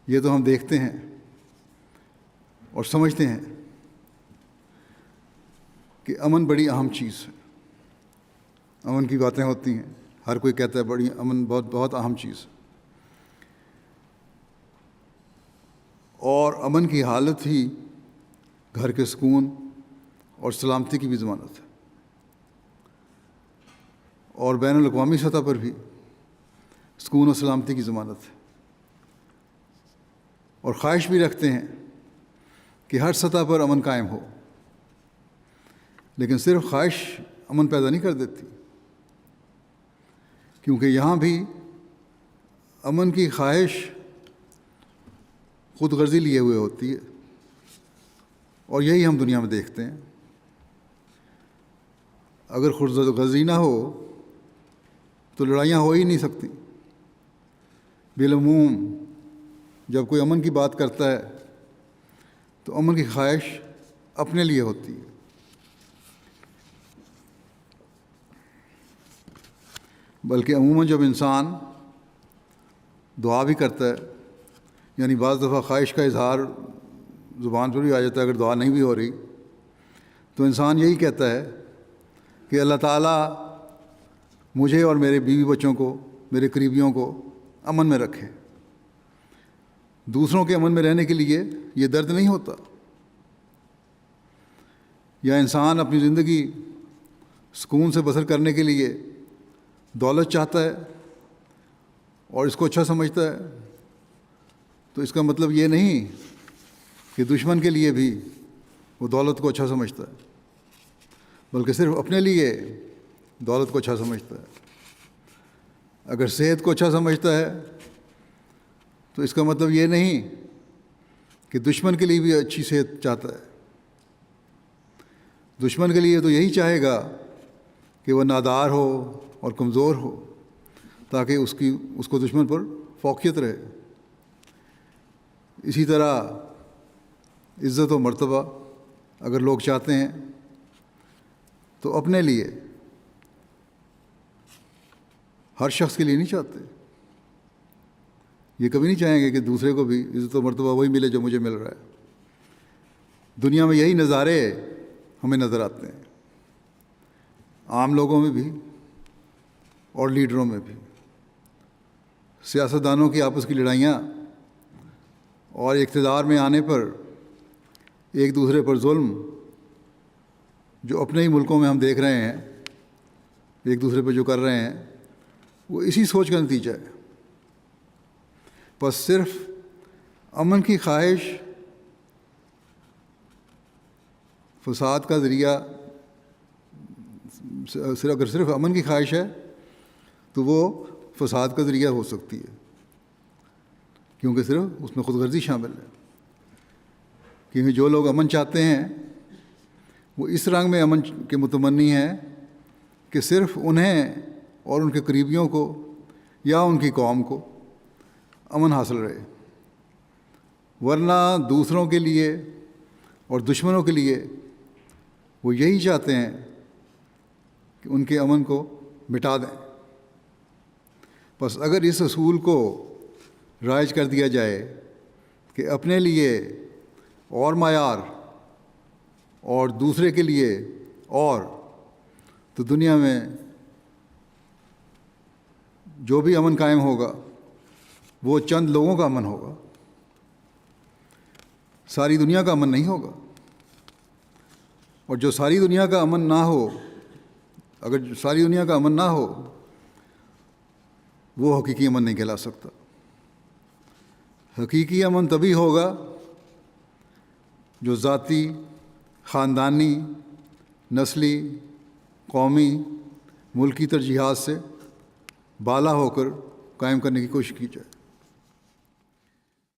یہ تو ہم دیکھتے ہیں اور سمجھتے ہیں کہ امن بڑی اہم چیز ہے. امن کی باتیں ہوتی ہیں، ہر کوئی کہتا ہے بڑی امن بہت بہت اہم چیز ہے. اور امن کی حالت ہی گھر کے سکون اور سلامتی کی بھی ضمانت ہے. اور بین الاقوامی سطح پر بھی سکون و سلامتی کی ضمانت ہے. اور خواہش بھی رکھتے ہیں کہ ہر سطح پر امن قائم ہو. لیکن صرف خواہش امن پیدا نہیں کر دیتی، کیونکہ یہاں بھی امن کی خواہش خود غرضی لیے ہوئے ہوتی ہے. اور یہی ہم دنیا میں دیکھتے ہیں. اگر خود غرضی نہ ہو تو لڑائیاں ہو ہی نہیں سکتی. بالعموم جب کوئی امن کی بات کرتا ہے تو امن کی خواہش اپنے لیے ہوتی ہے. بلکہ عموماً جب انسان دعا بھی کرتا ہے، یعنی بعض دفعہ خواہش کا اظہار زبان پر بھی آ جاتا ہے اگر دعا نہیں بھی ہو رہی، تو انسان یہی کہتا ہے کہ اللہ تعالیٰ مجھے اور میرے بیوی بچوں کو، میرے قریبیوں کو امن میں رکھے. دوسروں کے امن میں رہنے کے لیے یہ درد نہیں ہوتا. یا انسان اپنی زندگی سکون سے بسر کرنے کے لیے دولت چاہتا ہے اور اس کو اچھا سمجھتا ہے، تو اس کا مطلب یہ نہیں کہ دشمن کے لیے بھی وہ دولت کو اچھا سمجھتا ہے، بلکہ صرف اپنے لیے دولت کو اچھا سمجھتا ہے. اگر صحت کو اچھا سمجھتا ہے تو اس کا مطلب یہ نہیں کہ دشمن کے لیے بھی اچھی صحت چاہتا ہے. دشمن کے لیے تو یہی چاہے گا کہ وہ نادار ہو اور کمزور ہو، تاکہ اس کو دشمن پر فوقیت رہے. اسی طرح عزت و مرتبہ اگر لوگ چاہتے ہیں تو اپنے لیے، ہر شخص کے لیے نہیں چاہتے. یہ کبھی نہیں چاہیں گے کہ دوسرے کو بھی عزت و مرتبہ وہی ملے جو مجھے مل رہا ہے. دنیا میں یہی نظارے ہمیں نظر آتے ہیں، عام لوگوں میں بھی اور لیڈروں میں بھی. سیاستدانوں کی آپس کی لڑائیاں اور اقتدار میں آنے پر ایک دوسرے پر ظلم جو اپنے ہی ملکوں میں ہم دیکھ رہے ہیں، ایک دوسرے پہ جو کر رہے ہیں، وہ اسی سوچ کا نتیجہ ہے. بس صرف امن کی خواہش فساد کا ذریعہ، اگر صرف امن کی خواہش ہے تو وہ فساد کا ذریعہ ہو سکتی ہے، کیونکہ صرف اس میں خود غرضی شامل ہے. کیونکہ جو لوگ امن چاہتے ہیں وہ اس رنگ میں امن کے متمنی ہیں کہ صرف انہیں اور ان کے قریبیوں کو یا ان کی قوم کو امن حاصل رہے، ورنہ دوسروں کے لیے اور دشمنوں کے لیے وہ یہی چاہتے ہیں کہ ان کے امن کو مٹا دیں. بس اگر اس اصول کو رائج کر دیا جائے کہ اپنے لیے اور معیار اور دوسرے کے لیے اور، تو دنیا میں جو بھی امن قائم ہوگا وہ چند لوگوں کا امن ہوگا، ساری دنیا کا امن نہیں ہوگا. اور جو ساری دنیا کا امن نہ ہو، اگر ساری دنیا کا امن نہ ہو، وہ حقیقی امن نہیں کہلا سکتا. حقیقی امن تبھی ہوگا جو ذاتی، خاندانی، نسلی، قومی، ملکی ترجیحات سے بالا ہو کر قائم کرنے کی کوشش کی جائے.